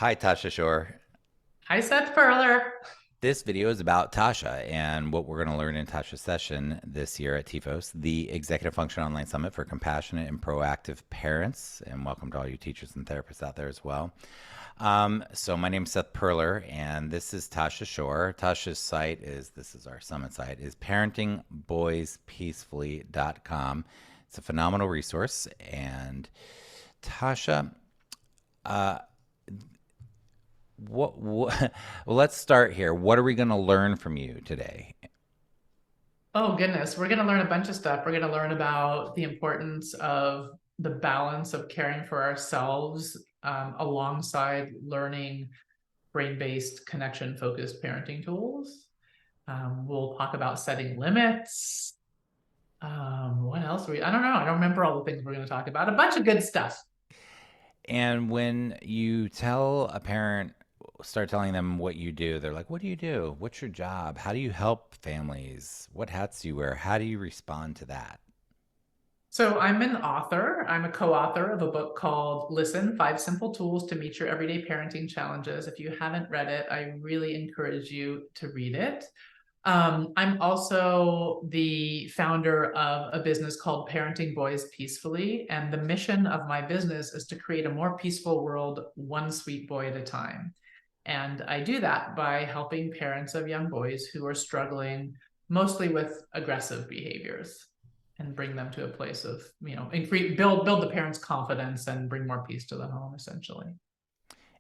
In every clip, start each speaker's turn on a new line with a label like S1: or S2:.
S1: Hi, Tosha Shore.
S2: Hi, Seth Perler.
S1: This video is about Tasha and what we're going to learn in Tasha's session this year at TEFOS, the Executive Function Online Summit for Compassionate and Proactive Parents. And welcome to all you teachers and therapists out there as well. So my name is Seth Perler, and this is Tosha Shore. Tasha's site this is our summit site, is parentingboyspeacefully.com. It's a phenomenal resource. And Tasha, uh, well, let's start here. What are we going to learn from you today?
S2: Oh, goodness. We're going to learn a bunch of stuff. We're going to learn about the importance of the balance of caring for ourselves alongside learning brain-based, connection-focused parenting tools. We'll talk about setting limits. What else? I don't know. I don't remember all the things we're going to talk about. A bunch of good stuff.
S1: And when you tell a parent, start telling them what you do, they're like, what do you do? What's your job? How do you help families? What hats do you wear? How do you respond to that?
S2: So I'm an author. I'm a co-author of a book called Listen, 5 Simple Tools to Meet Your Everyday Parenting Challenges. If you haven't read it, I really encourage you to read it. I'm also the founder of a business called Parenting Boys Peacefully. And the mission of my business is to create a more peaceful world, one sweet boy at a time. And I do that by helping parents of young boys who are struggling mostly with aggressive behaviors and bring them to a place of, increase, build the parents' confidence and bring more peace to the home, essentially.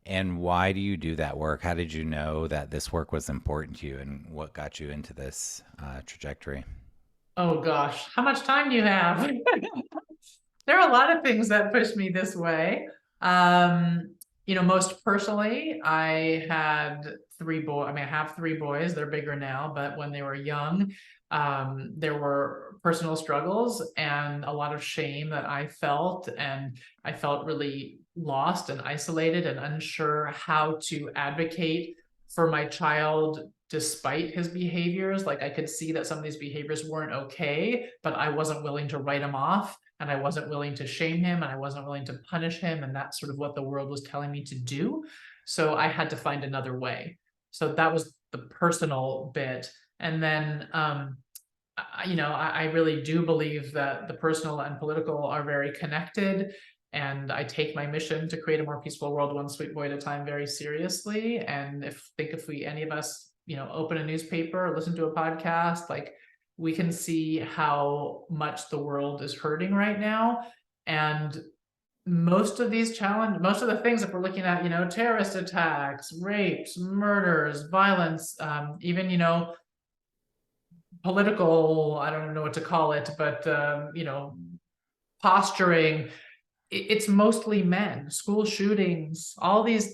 S1: And why do you do that work? How did you know that this work was important to you, and what got you into this trajectory?
S2: Oh gosh, how much time do you have? There are a lot of things that push me this way. Most personally, I had 3 boys. I mean, I have 3 boys. They're bigger now, but when they were young, there were personal struggles and a lot of shame that I felt, and I felt really lost and isolated and unsure how to advocate for my child despite his behaviors. Like I could see that some of these behaviors weren't okay, but I wasn't willing to write them off, and I wasn't willing to shame him, and I wasn't willing to punish him. And that's sort of what the world was telling me to do. So I had to find another way. So that was the personal bit. And then, I really do believe that the personal and political are very connected. And I take my mission to create a more peaceful world, one sweet boy at a time, very seriously. And if we, any of us, open a newspaper or listen to a podcast, like we can see how much the world is hurting right now. And most of the things that we're looking at, terrorist attacks, rapes, murders, violence, even, political, I don't know what to call it, but, posturing, it's mostly men. School shootings, all these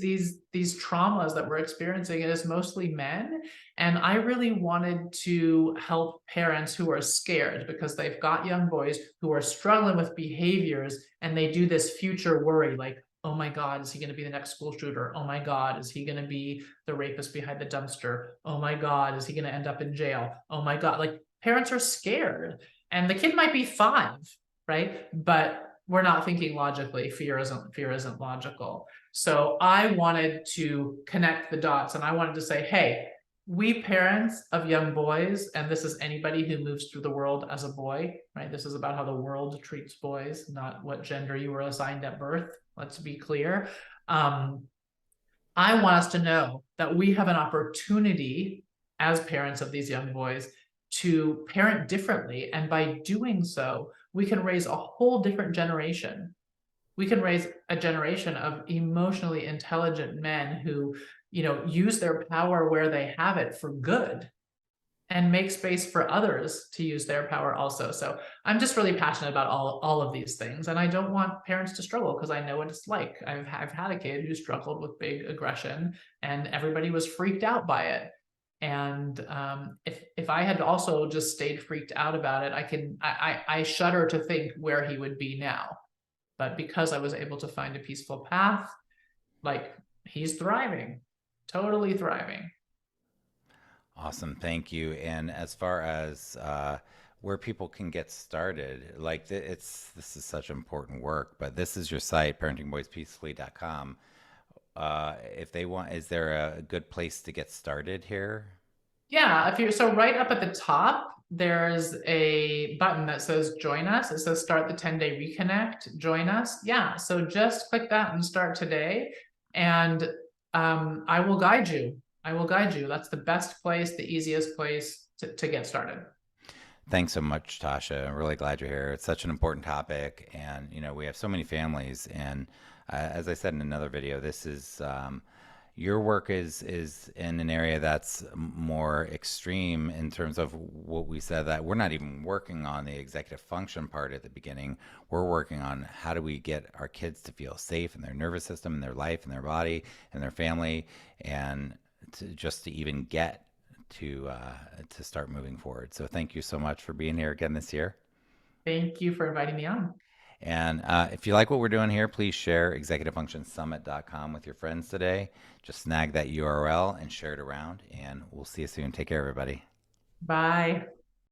S2: traumas that we're experiencing, it is mostly men. And I really wanted to help parents who are scared because they've got young boys who are struggling with behaviors, and they do this future worry, like, oh my God, is he going to be the next school shooter? Oh my God, is he going to be the rapist behind the dumpster? Oh my God, is he going to end up in jail? Oh my God, like parents are scared, and the kid might be 5, right? But we're not thinking logically. Fear isn't logical. So I wanted to connect the dots, and I wanted to say, hey, we parents of young boys, and this is anybody who moves through the world as a boy, right? This is about how the world treats boys, not what gender you were assigned at birth. Let's be clear. Um, I want us to know that we have an opportunity as parents of these young boys to parent differently. And by doing so, we can raise a whole different generation. We can raise a generation of emotionally intelligent men who, use their power where they have it for good and make space for others to use their power also. So I'm just really passionate about all of these things. And I don't want parents to struggle because I know what it's like. I've had a kid who struggled with big aggression, and everybody was freaked out by it. And if I had also just stayed freaked out about it, I shudder to think where he would be now. But because I was able to find a peaceful path, like he's thriving, totally thriving.
S1: Awesome, thank you. And as far as where people can get started, like this is such important work. But this is your site, parentingboyspeacefully.com. if they want, is there a good place to get started here?
S2: Yeah, if you so right up at the top, there's a button that says join us. It says start the 10-day reconnect, join us. Yeah, so just click that and start today. And I will guide you. I will guide you. That's the best place, the easiest place to get started.
S1: Thanks so much, Tasha. I'm really glad you're here. It's such an important topic, and we have so many families. And as I said in another video, this is your work is in an area that's more extreme in terms of what we said, that we're not even working on the executive function part at the beginning. We're working on how do we get our kids to feel safe in their nervous system, in their life, in their body, in their family, and just to even get to start moving forward. So thank you so much for being here again this year.
S2: Thank you for inviting me on.
S1: And if you like what we're doing here, please share executivefunctionsummit.com with your friends today. Just snag that URL and share it around. And we'll see you soon. Take care, everybody.
S2: Bye.